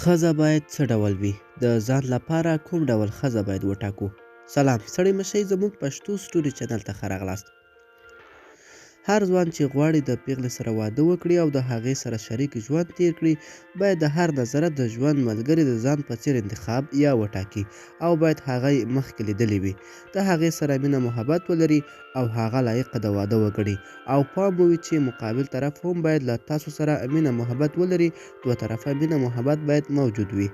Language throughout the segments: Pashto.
ښځه باید څه ډول وي؟ د ځان لپاره کوم ډول ښځه باید وټاکو؟ سلام، ستړي مه شئ، زموږ پښتو سټوري چینل ته ښه راغلاست. هر ځوان چې غواړي د پیغلې سره واده وکړي او د هغې سره شریک ژوند تیر کړي، باید د هر نظره د ژوند ملګري د ځان په څیر انتخاب یا وټاکي، او باید هغه یې مخکې لیدلې وي، د هغې سره مینه محبت ولري او هغه لایقه د واده وګڼي، او پام وي چې مقابل طرف هم باید له تاسو سره مینه محبت ولري. دوه طرفه مینه محبت باید موجود وي.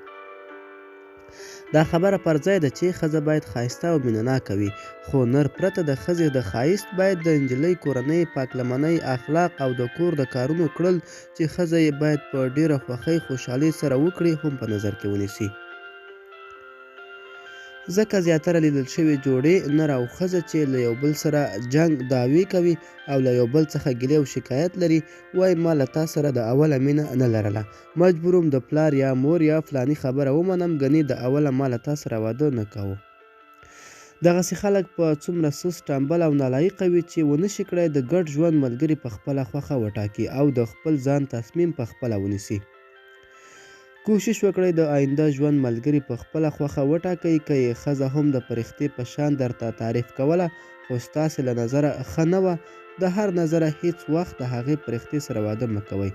دا خبره پر ځای ده چې ښځه باید ښایسته او مینه ناکه وي، خو نر پرته د ښځې د ښایست باید د نجلۍ کورنۍ پاکلمنۍ اخلاق او د کور د کارونو کړل چې ښځه یې باید په ډېره خوښۍ خوشحالۍ سره وکړي هم په نظر کې ونیسي. ځکه زیاتره لیدل شوې جوړې نر او ښځه چې له یو بل سره جنګ دعوې کوي او له یو بل څخه ګیلې او شکایت لري، وایي ما له تا سره د اوله مینه نه لرله، مجبوروم د پلار یا مور یا فلاني خبره ومنم، ګنې د اوله ما له تا سره واده نه کوو. دغسې خلک په څومره سست ټمبل او نالایقه وي چې ونشي کړی د ګډ ژوند ملګري په خپله خوښه وټاکي او د خپل ځان تصمیم په خپله ونیسي. کوشش وکړئ د آینده ژوند ملګري په خپله خوښه وټاکئ، که یې ښځه هم د فرښتې په شان درته تعریف کوله خو ستاسې له نظره ښه نه وه، د هر نظره هیڅ وخت د هغې فرښتې سره واده مه کوئ،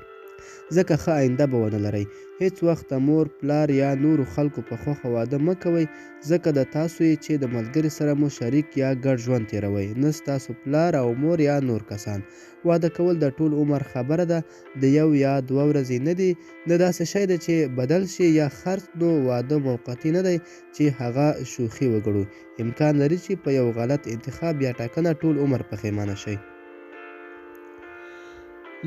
ځکه ښه آینده به ونه لرئ. هیڅ وخت د مور، پلار یا نورو خلکو په خوښه واده مه کوئ، ځکه د تاسو یې چې د ملګري سره مو شریک یا ګډ ژوند تیروئ، نه ستاسو پلار او مور یا نور کسان. واده کول د ټول عمر خبره ده، د یو یا دوه ورځې نه دي، نه داسې شی دی چې بدل شي یا خرڅ. نو واده موقتي نه دی چې هغه شوخي وګڼو، امکان لري چې په یو غلط انتخاب یا ټاکنه ټول عمر پښیمانه شئ.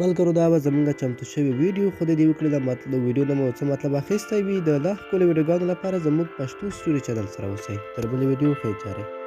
ملګرو، دا به زموږ چمتو شوي ویډیو، خدای دې وکړي د ویډیو نه مو څه مطلب اخیستی وي. د لا ښکلو ویډیوګانو لپاره زموږ پښتو سټوري چینل سره اوسئ. تر بلې ویډیو ښې چارې.